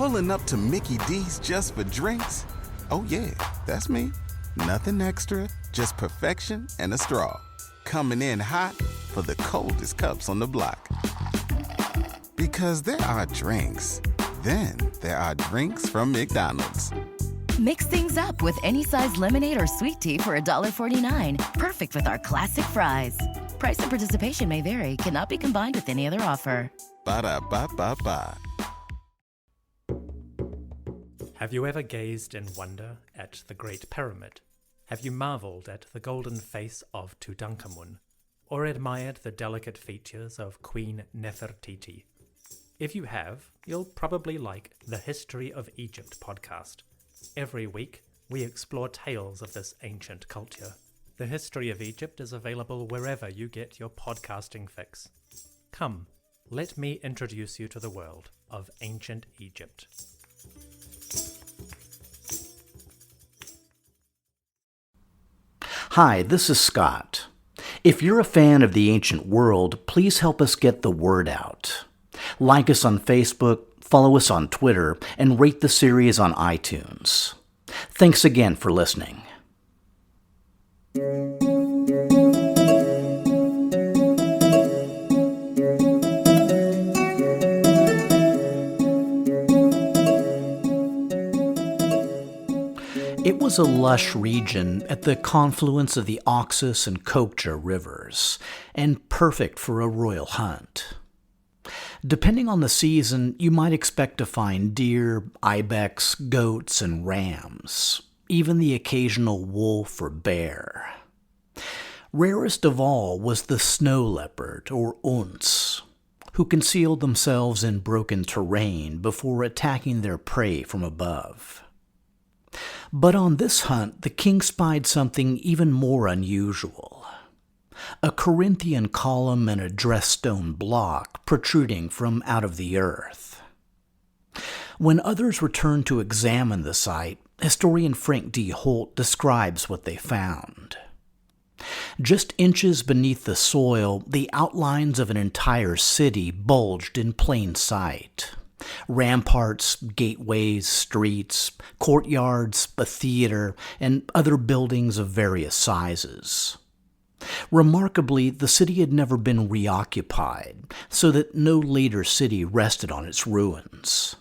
Pulling up to Mickey D's just for drinks? Oh yeah, that's me. Nothing extra, just perfection and a straw. Coming in hot for the coldest cups on the block. Because there are drinks. Then there are drinks from McDonald's. Mix things up with any size lemonade or sweet tea for $1.49. Perfect with our classic fries. Price and participation may vary. Cannot be combined with any other offer. Ba-da-ba-ba-ba. Have you ever gazed in wonder at the Great Pyramid? Have you marveled at the golden face of Tutankhamun? Or admired the delicate features of Queen Nefertiti? If you have, you'll probably like the History of Egypt podcast. Every week, we explore tales of this ancient culture. The History of Egypt is available wherever you get your podcasting fix. Come, let me introduce you to the world of ancient Egypt. Hi, this is Scott. If you're a fan of the ancient world, please help us get the word out. Like us on Facebook, follow us on Twitter, and rate the series on iTunes. Thanks again for listening. It was a lush region at the confluence of the Oxus and Bactra rivers, and perfect for a royal hunt. Depending on the season, you might expect to find deer, ibex, goats, and rams, even the occasional wolf or bear. Rarest of all was the snow leopard, or unts, who concealed themselves in broken terrain before attacking their prey from above. But on this hunt, the king spied something even more unusual. A Corinthian column and a dressed stone block protruding from out of the earth. When others returned to examine the site, historian Frank D. Holt describes what they found. Just inches beneath the soil, the outlines of an entire city bulged in plain sight. Ramparts, gateways, streets, courtyards, a theater, and other buildings of various sizes. Remarkably, the city had never been reoccupied, so that no later city rested on its ruins.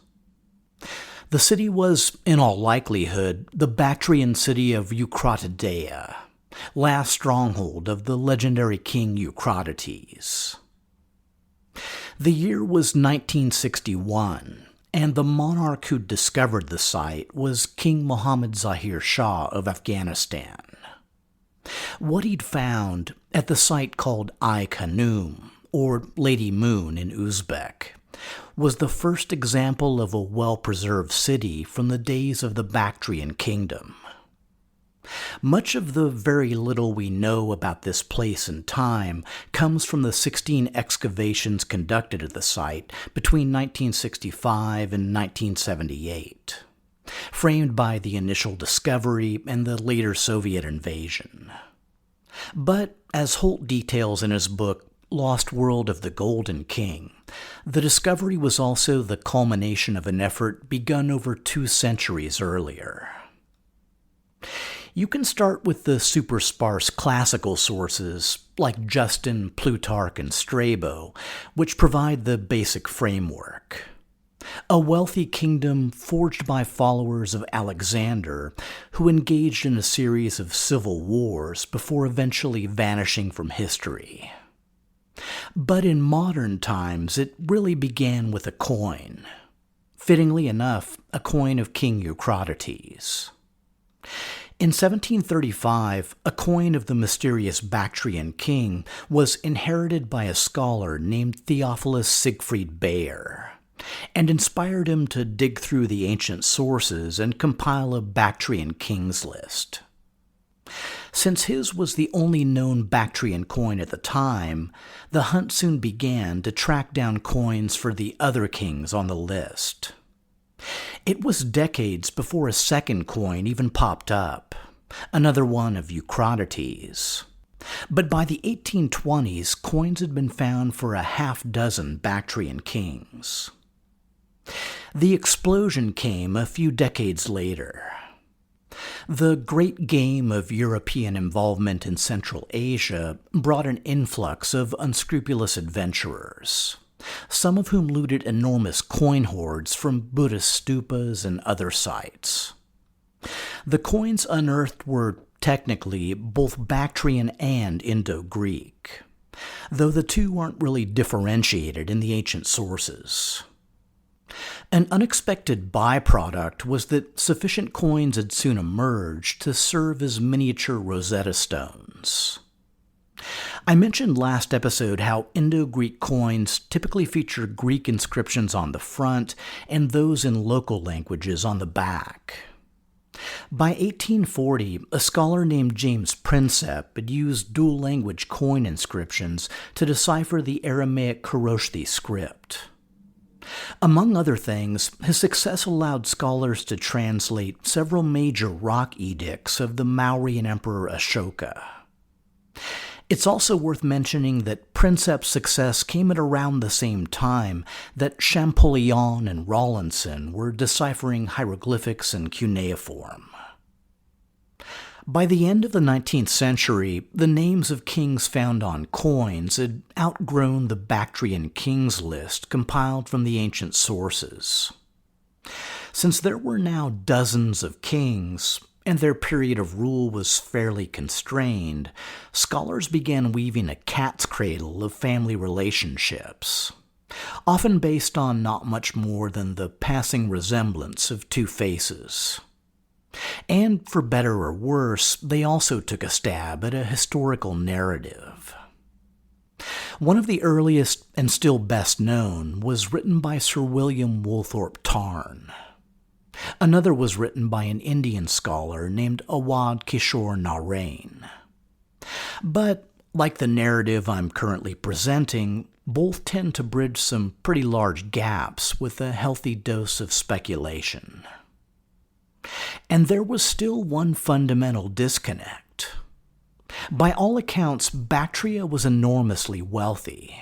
The city was, in all likelihood, the Bactrian city of Eucratideia, last stronghold of the legendary king Eucratides. The year was 1961, and the monarch who discovered the site was King Mohammad Zahir Shah of Afghanistan. What he'd found at the site called Ai Khanoum, or Lady Moon in Uzbek, was the first example of a well-preserved city from the days of the Bactrian Kingdom. Much of the very little we know about this place and time comes from the 16 excavations conducted at the site between 1965 and 1978. Framed by the initial discovery and the later Soviet invasion. But, as Holt details in his book, Lost World of the Golden King, the discovery was also the culmination of an effort begun over 2 centuries earlier. You can start with the super sparse classical sources like Justin, Plutarch, and Strabo, which provide the basic framework. A wealthy kingdom forged by followers of Alexander, who engaged in a series of civil wars before eventually vanishing from history. But in modern times, it really began with a coin. Fittingly enough, a coin of King Eucratides. In 1735, a coin of the mysterious Bactrian king was inherited by a scholar named Theophilus Siegfried Bayer, and inspired him to dig through the ancient sources and compile a Bactrian kings list. Since his was the only known Bactrian coin at the time, the hunt soon began to track down coins for the other kings on the list. It was decades before a second coin even popped up, another one of Eucratides. But by the 1820s, coins had been found for a half dozen Bactrian kings. The explosion came a few decades later. The great game of European involvement in Central Asia brought an influx of unscrupulous adventurers, some of whom looted enormous coin hoards from Buddhist stupas and other sites. The coins unearthed were technically both Bactrian and Indo-Greek, though the two aren't really differentiated in the ancient sources. An unexpected byproduct was that sufficient coins had soon emerged to serve as miniature Rosetta Stones. I mentioned last episode how Indo-Greek coins typically feature Greek inscriptions on the front and those in local languages on the back. By 1840, a scholar named James Prinsep had used dual-language coin inscriptions to decipher the Aramaic Koroshthi script. Among other things, his success allowed scholars to translate several major rock edicts of the Mauryan Emperor Ashoka. It's also worth mentioning that Prinsep's success came at around the same time that Champollion and Rawlinson were deciphering hieroglyphics in cuneiform. By the end of the 19th century, the names of kings found on coins had outgrown the Bactrian kings list compiled from the ancient sources. Since there were now dozens of kings, and their period of rule was fairly constrained, scholars began weaving a cat's cradle of family relationships, often based on not much more than the passing resemblance of two faces. And for better or worse, they also took a stab at a historical narrative. One of the earliest and still best known was written by Sir William Woolthorpe Tarn. Another was written by an Indian scholar named Awad Kishore Narain. But, like the narrative I'm currently presenting, both tend to bridge some pretty large gaps with a healthy dose of speculation. And there was still one fundamental disconnect. By all accounts, Bactria was enormously wealthy,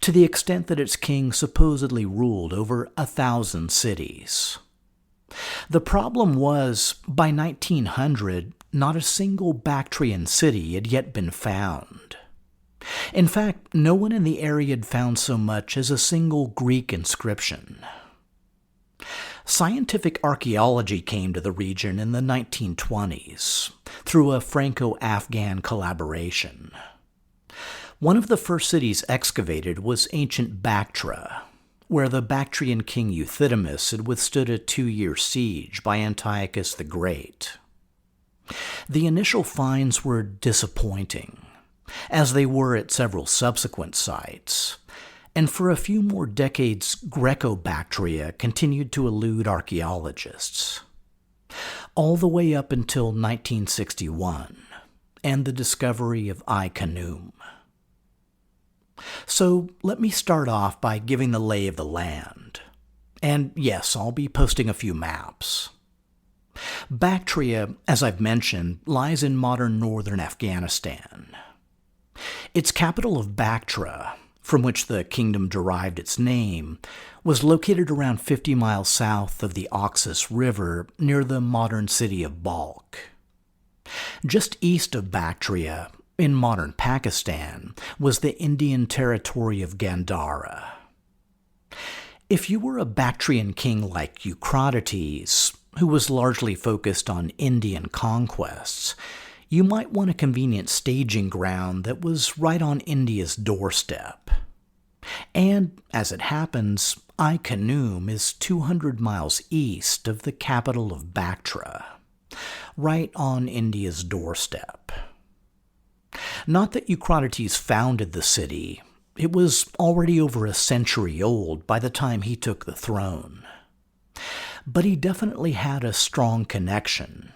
to the extent that its king supposedly ruled over 1,000 cities. The problem was, by 1900, not a single Bactrian city had yet been found. In fact, no one in the area had found so much as a single Greek inscription. Scientific archaeology came to the region in the 1920s through a Franco-Afghan collaboration. One of the first cities excavated was ancient Bactra, where the Bactrian king Euthydemus had withstood a 2-year siege by Antiochus the Great. The initial finds were disappointing, as they were at several subsequent sites, and for a few more decades Greco-Bactria continued to elude archaeologists, all the way up until 1961, and the discovery of Ai Khanoum. So let me start off by giving the lay of the land. And yes, I'll be posting a few maps. Bactria, as I've mentioned, lies in modern northern Afghanistan. Its capital of Bactra, from which the kingdom derived its name, was located around 50 miles south of the Oxus River near the modern city of Balkh. Just east of Bactria, in modern Pakistan, was the Indian territory of Gandhara. If you were a Bactrian king like Eucratideis, who was largely focused on Indian conquests, you might want a convenient staging ground that was right on India's doorstep. And, as it happens, Ai Khanoum is 200 miles east of the capital of Bactra, right on India's doorstep. Not that Eucratides founded the city. It was already over a century old by the time he took the throne. But he definitely had a strong connection,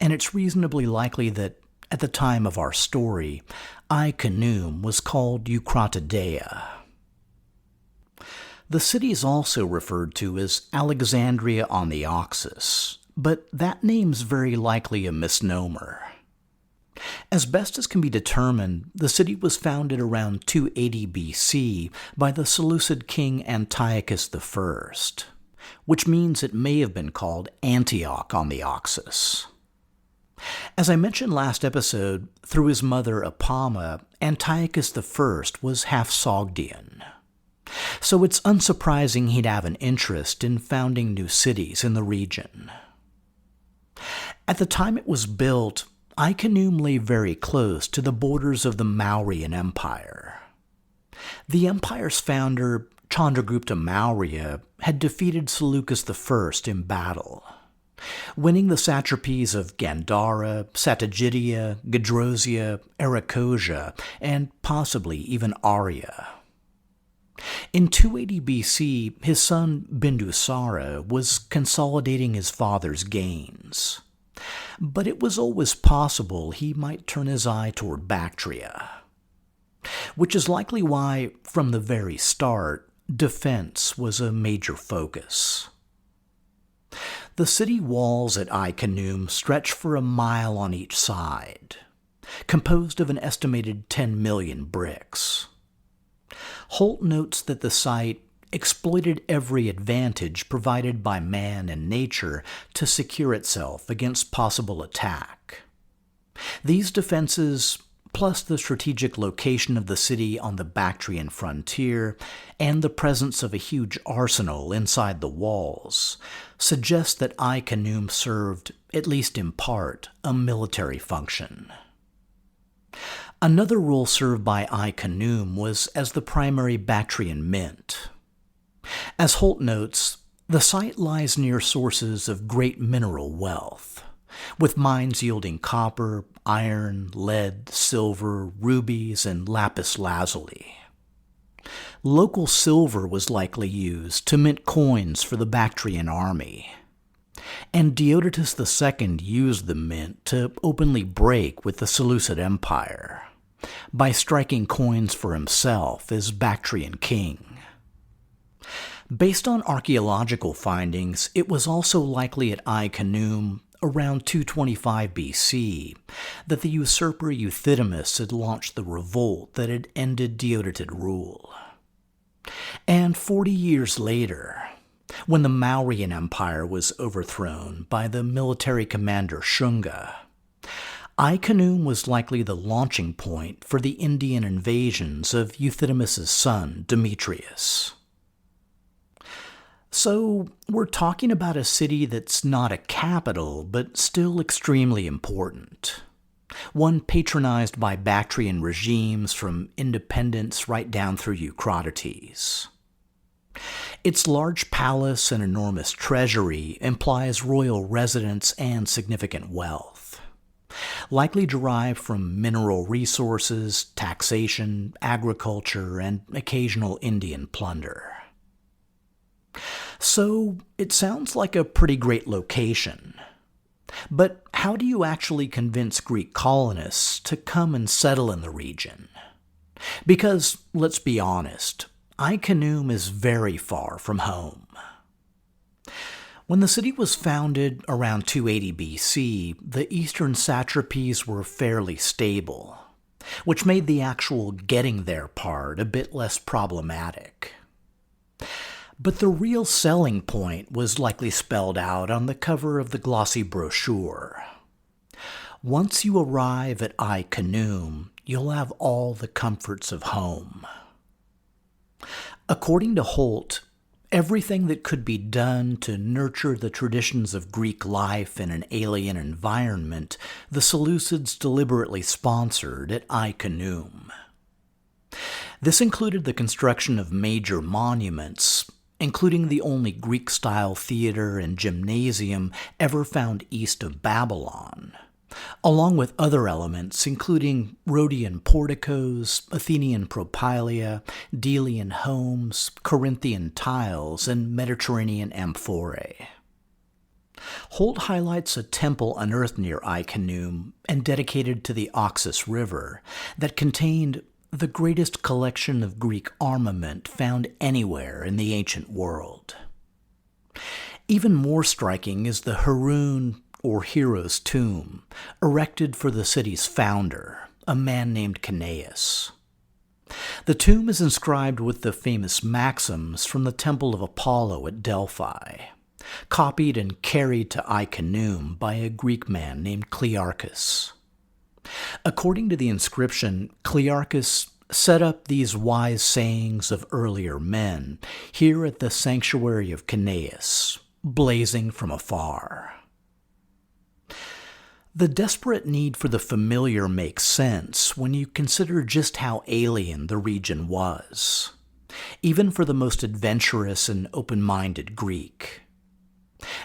and it's reasonably likely that, at the time of our story, Ai Khanoum was called Eucratideia. The city is also referred to as Alexandria on the Oxus, but that name's very likely a misnomer. As best as can be determined, the city was founded around 280 BC by the Seleucid king Antiochus I, which means it may have been called Antioch on the Oxus. As I mentioned last episode, through his mother Apama, Antiochus I was half Sogdian. So it's unsurprising he'd have an interest in founding new cities in the region. At the time it was built, Ai Khanoum lay very close to the borders of the Mauryan Empire. The empire's founder, Chandragupta Maurya, had defeated Seleucus I in battle, winning the satrapies of Gandhara, Satyajidya, Gedrosia, Arachosia, and possibly even Arya. In 280 BC, his son Bindusara was consolidating his father's gains. But it was always possible he might turn his eye toward Bactria, which is likely why, from the very start, defense was a major focus. The city walls at Ai Khanoum stretch for a mile on each side, composed of an estimated 10 million bricks. Holt notes that the site exploited every advantage provided by man and nature to secure itself against possible attack. These defenses, plus the strategic location of the city on the Bactrian frontier and the presence of a huge arsenal inside the walls, suggest that Ai Khanoum served, at least in part, a military function. Another role served by Ai Khanoum was as the primary Bactrian mint. As Holt notes, the site lies near sources of great mineral wealth, with mines yielding copper, iron, lead, silver, rubies, and lapis lazuli. Local silver was likely used to mint coins for the Bactrian army, and Deodatus II used the mint to openly break with the Seleucid Empire by striking coins for himself as Bactrian king. Based on archaeological findings, it was also likely at Ai Khanoum, around 225 BC, that the usurper Euthydemus had launched the revolt that had ended Deodatid rule. And 40 years later, when the Mauryan Empire was overthrown by the military commander Shunga, Ai Khanoum was likely the launching point for the Indian invasions of Euthydemus' son, Demetrius. So, we're talking about a city that's not a capital, but still extremely important. One patronized by Bactrian regimes from independence right down through Eucratideis. Its large palace and enormous treasury implies royal residence and significant wealth, likely derived from mineral resources, taxation, agriculture, and occasional Indian plunder. So, it sounds like a pretty great location. But how do you actually convince Greek colonists to come and settle in the region? Because, let's be honest, Ai Khanoum is very far from home. When the city was founded around 280 BC, the eastern satrapies were fairly stable, which made the actual getting there part a bit less problematic. But the real selling point was likely spelled out on the cover of the glossy brochure. Once you arrive at Ai Khanoum, you'll have all the comforts of home. According to Holt, everything that could be done to nurture the traditions of Greek life in an alien environment, the Seleucids deliberately sponsored at Ai Khanoum. This included the construction of major monuments, including the only Greek-style theater and gymnasium ever found east of Babylon, along with other elements including Rhodian porticos, Athenian propylaea, Delian homes, Corinthian tiles, and Mediterranean amphorae. Holt highlights a temple unearthed near Ai Khanoum and dedicated to the Oxus River that contained the greatest collection of Greek armament found anywhere in the ancient world. Even more striking is the Heroon, or hero's tomb, erected for the city's founder, a man named Kineas. The tomb is inscribed with the famous maxims from the Temple of Apollo at Delphi, copied and carried to Ai Khanoum by a Greek man named Clearchus. According to the inscription, Clearchus set up these wise sayings of earlier men here at the sanctuary of Kineas, blazing from afar. The desperate need for the familiar makes sense when you consider just how alien the region was, even for the most adventurous and open-minded Greek.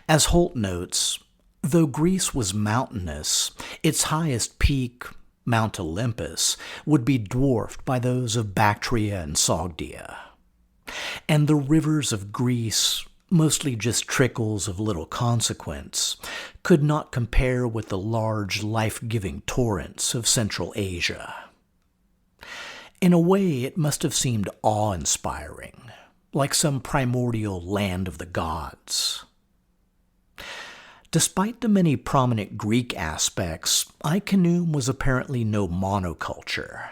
As Holt notes, though Greece was mountainous, its highest peak, Mount Olympus, would be dwarfed by those of Bactria and Sogdia. And the rivers of Greece, mostly just trickles of little consequence, could not compare with the large, life-giving torrents of Central Asia. In a way, it must have seemed awe-inspiring, like some primordial land of the gods. Despite the many prominent Greek aspects, Ai Khanoum was apparently no monoculture.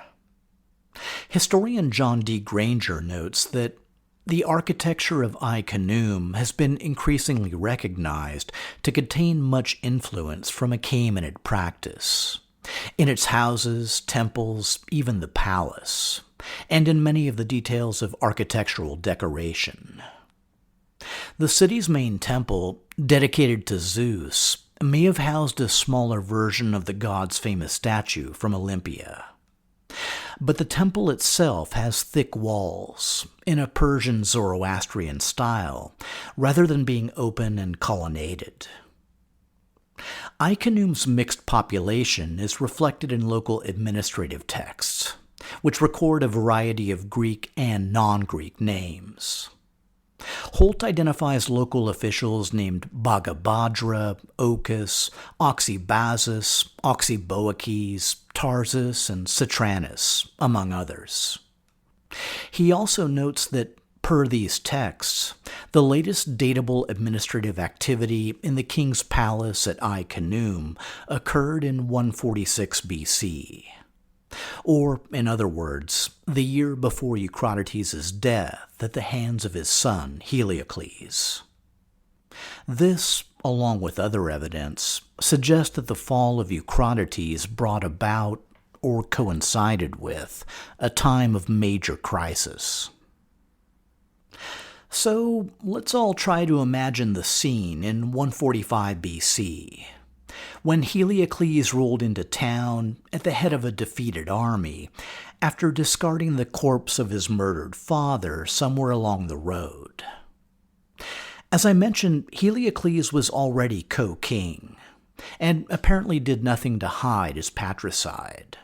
Historian John D. Granger notes that the architecture of Ai Khanoum has been increasingly recognized to contain much influence from Achaemenid practice, in its houses, temples, even the palace, and in many of the details of architectural decoration. The city's main temple, dedicated to Zeus, may have housed a smaller version of the god's famous statue from Olympia. But the temple itself has thick walls, in a Persian Zoroastrian style, rather than being open and colonnaded. Ai Khanoum's mixed population is reflected in local administrative texts, which record a variety of Greek and non-Greek names. Holt identifies local officials named Bagabadra, Ochus, Oxybazus, Oxyboakes, Tarsus, and Citranus, among others. He also notes that, per these texts, the latest datable administrative activity in the king's palace at Ai Khanoum occurred in 146 BC. Or, in other words, the year before Eucratides' death at the hands of his son Heliocles. This, along with other evidence, suggests that the fall of Eucratides brought about, or coincided with, a time of major crisis. So, let's all try to imagine the scene in 145 BC. When Heliocles rolled into town at the head of a defeated army after discarding the corpse of his murdered father somewhere along the road. As I mentioned, Heliocles was already co-king, and apparently did nothing to hide his patricide.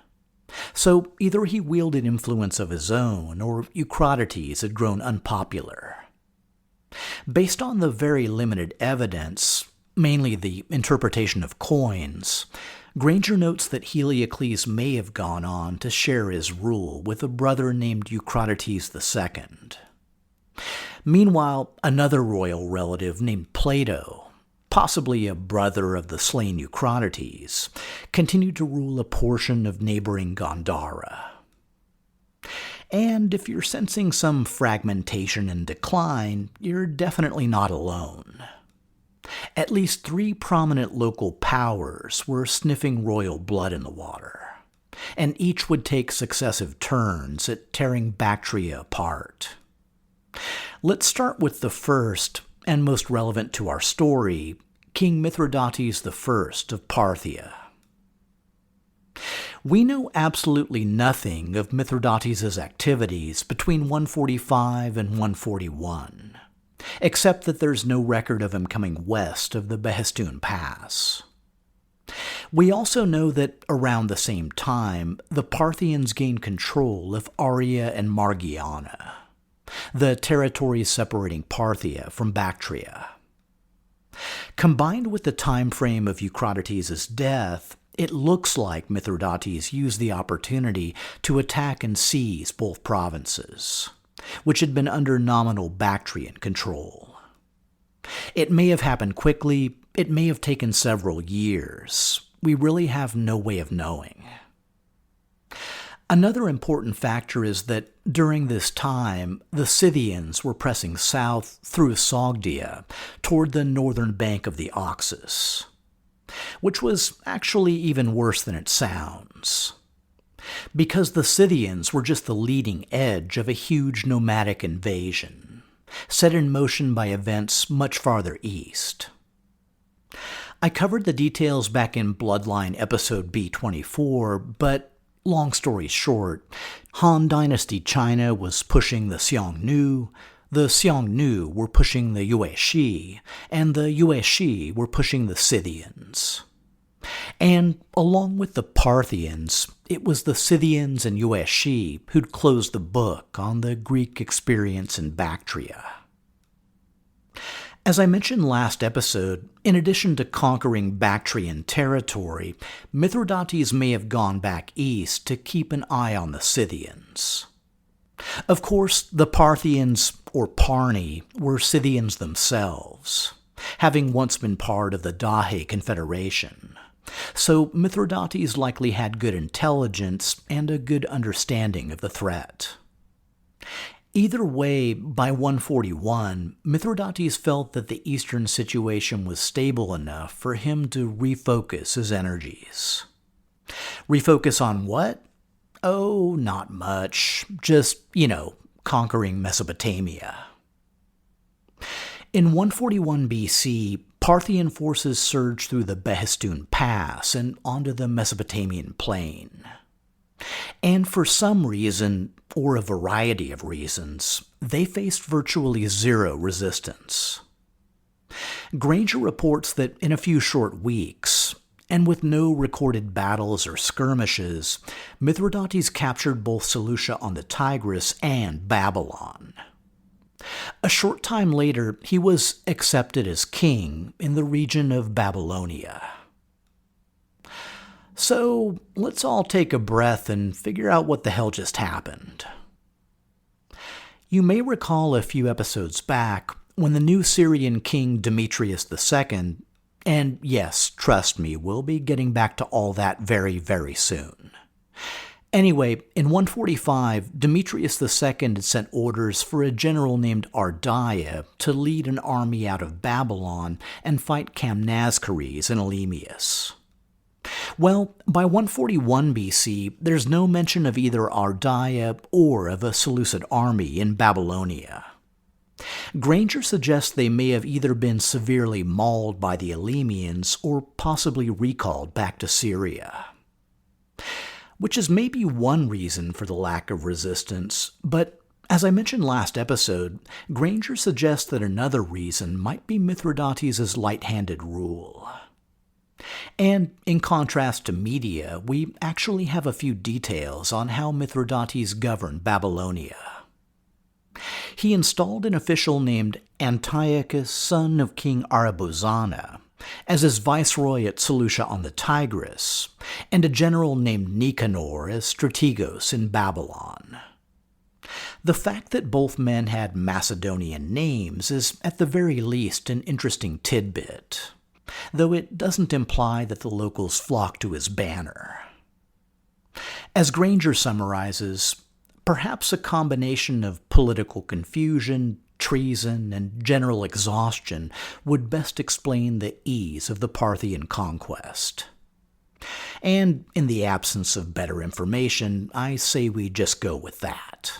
So either he wielded influence of his own, or Eucratides had grown unpopular. Based on the very limited evidence, mainly the interpretation of coins, Granger notes that Heliocles may have gone on to share his rule with a brother named Eucratides II. Meanwhile, another royal relative named Plato, possibly a brother of the slain Eucratides, continued to rule a portion of neighboring Gandhara. And if you're sensing some fragmentation and decline, you're definitely not alone. At least 3 prominent local powers were sniffing royal blood in the water, and each would take successive turns at tearing Bactria apart. Let's start with the first, and most relevant to our story, King Mithridates I of Parthia. We know absolutely nothing of Mithridates' activities between 145 and 141. Except that there's no record of him coming west of the Behistun Pass. We also know that around the same time, the Parthians gained control of Aria and Margiana, the territories separating Parthia from Bactria. Combined with the time frame of Eucratides' death, it looks like Mithridates used the opportunity to attack and seize both provinces, which had been under nominal Bactrian control. It may have happened quickly, it may have taken several years. We really have no way of knowing. Another important factor is that during this time, the Scythians were pressing south through Sogdia toward the northern bank of the Oxus, which was actually even worse than it sounds, because the Scythians were just the leading edge of a huge nomadic invasion, set in motion by events much farther east. I covered the details back in Bloodline episode B24, but long story short, Han Dynasty China was pushing the Xiongnu were pushing the Yuezhi, and the Yuezhi were pushing the Scythians. And along with the Parthians, it was the Scythians and Yuezhi who'd closed the book on the Greek experience in Bactria. As I mentioned last episode, in addition to conquering Bactrian territory, Mithridates may have gone back east to keep an eye on the Scythians. Of course, the Parthians, or Parni, were Scythians themselves, having once been part of the Dahe Confederation. So Mithridates likely had good intelligence and a good understanding of the threat. Either way, by 141, Mithridates felt that the eastern situation was stable enough for him to refocus his energies. Refocus on what? Oh, not much. Just, conquering Mesopotamia. In 141 BC, Parthian forces surged through the Behistun Pass and onto the Mesopotamian plain. And for some reason, or a variety of reasons, they faced virtually zero resistance. Granger reports that in a few short weeks, and with no recorded battles or skirmishes, Mithridates captured both Seleucia on the Tigris and Babylon. A short time later, he was accepted as king in the region of Babylonia. So let's all take a breath and figure out what the hell just happened. You may recall a few episodes back when the new Syrian king Demetrius II, and yes, trust me, we'll be getting back to all that very, very soon. Anyway, in 145, Demetrius II had sent orders for a general named Ardaya to lead an army out of Babylon and fight Camnascares and Elemius. Well, by 141 BC, there's no mention of either Ardaya or of a Seleucid army in Babylonia. Granger suggests they may have either been severely mauled by the Elemians or possibly recalled back to Syria. Which is maybe one reason for the lack of resistance, but as I mentioned last episode, Granger suggests that another reason might be Mithridates' light-handed rule. And in contrast to media, we actually have a few details on how Mithridates governed Babylonia. He installed an official named Antiochus, son of King Arabozana, as his viceroy at Seleucia on the Tigris, and a general named Nicanor as strategos in Babylon. The fact that both men had Macedonian names is at the very least an interesting tidbit, though it doesn't imply that the locals flocked to his banner. As Granger summarizes, perhaps a combination of political confusion, treason, and general exhaustion would best explain the ease of the Parthian conquest. And in the absence of better information, I say we just go with that.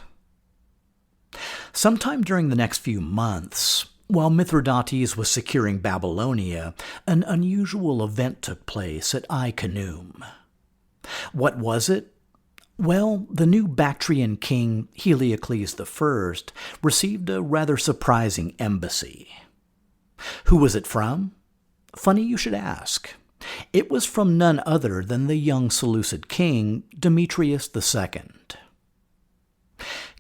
Sometime during the next few months, while Mithridates was securing Babylonia, an unusual event took place at Ai Khanoum. What was it? Well, the new Bactrian king, Heliocles I, received a rather surprising embassy. Who was it from? Funny you should ask. It was from none other than the young Seleucid king, Demetrius II.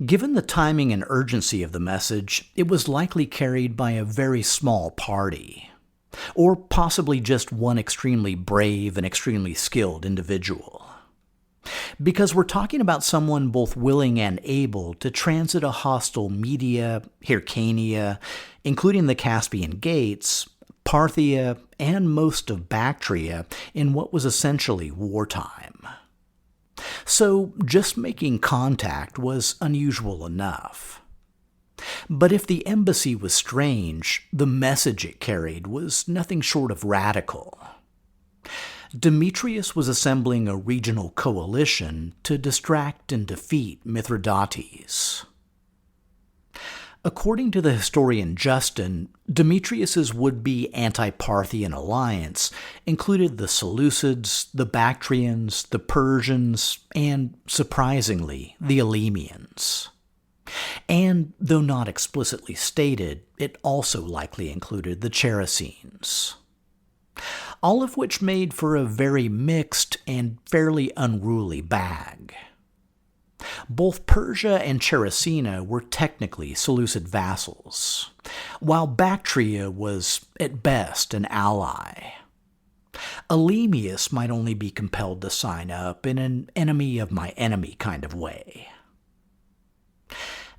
Given the timing and urgency of the message, it was likely carried by a very small party, or possibly just one extremely brave and extremely skilled individual. Because we're talking about someone both willing and able to transit a hostile Media, Hyrcania, including the Caspian Gates, Parthia, and most of Bactria in what was essentially wartime. So just making contact was unusual enough. But if the embassy was strange, the message it carried was nothing short of radical. Demetrius was assembling a regional coalition to distract and defeat Mithridates. According to the historian Justin, Demetrius's would-be anti-Parthian alliance included the Seleucids, the Bactrians, the Persians, and, surprisingly, the Elamians. And, though not explicitly stated, it also likely included the Charesines. All of which made for a very mixed and fairly unruly bag. Both Persia and Charesina were technically Seleucid vassals, while Bactria was, at best, an ally. Elamius might only be compelled to sign up in an enemy of my enemy kind of way.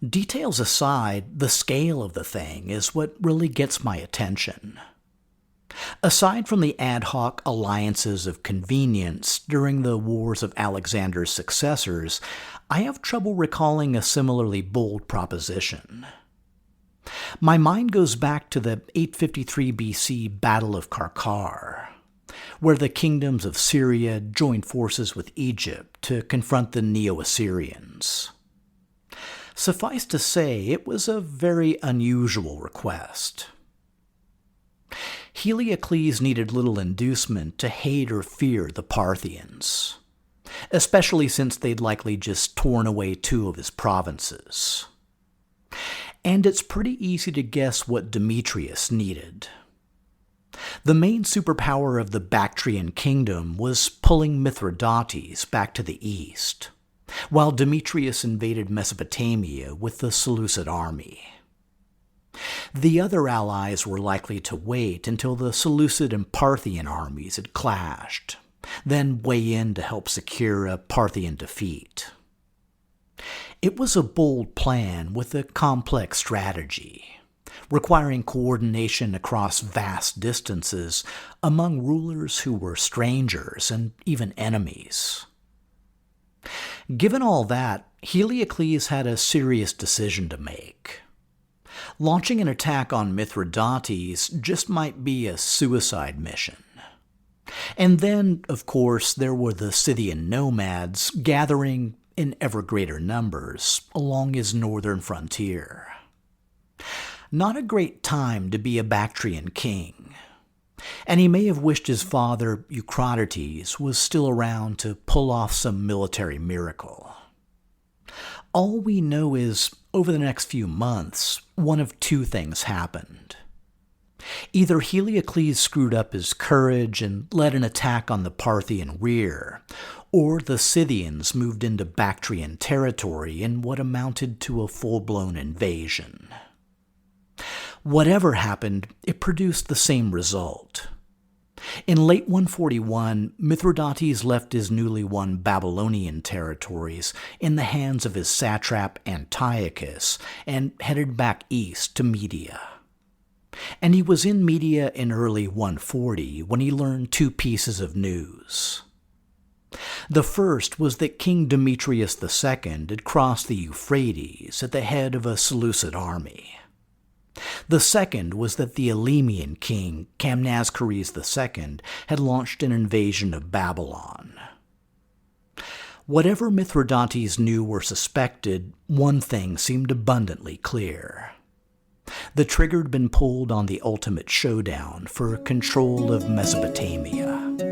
Details aside, the scale of the thing is what really gets my attention. Aside from the ad hoc alliances of convenience during the wars of Alexander's successors, I have trouble recalling a similarly bold proposition. My mind goes back to the 853 BC Battle of Karkar, where the kingdoms of Syria joined forces with Egypt to confront the Neo-Assyrians. Suffice to say, it was a very unusual request. Heliocles needed little inducement to hate or fear the Parthians, especially since they'd likely just torn away 2 of his provinces. And it's pretty easy to guess what Demetrius needed. The main superpower of the Bactrian kingdom was pulling Mithridates back to the east, while Demetrius invaded Mesopotamia with the Seleucid army. The other allies were likely to wait until the Seleucid and Parthian armies had clashed, then weigh in to help secure a Parthian defeat. It was a bold plan with a complex strategy, requiring coordination across vast distances among rulers who were strangers and even enemies. Given all that, Heliocles had a serious decision to make. Launching an attack on Mithridates just might be a suicide mission. And then, of course, there were the Scythian nomads gathering in ever greater numbers along his northern frontier. Not a great time to be a Bactrian king, and he may have wished his father, Eucratideis, was still around to pull off some military miracle. All we know is, over the next few months, one of 2 things happened. Either Heliocles screwed up his courage and led an attack on the Parthian rear, or the Scythians moved into Bactrian territory in what amounted to a full-blown invasion. Whatever happened, it produced the same result. In late 141, Mithridates left his newly won Babylonian territories in the hands of his satrap Antiochus and headed back east to Media. And he was in Media in early 140 when he learned 2 pieces of news. The first was that King Demetrius II had crossed the Euphrates at the head of a Seleucid army. The second was that the Elamian king, Camnaschires II, had launched an invasion of Babylon. Whatever Mithridates knew or suspected, one thing seemed abundantly clear. The trigger had been pulled on the ultimate showdown for control of Mesopotamia.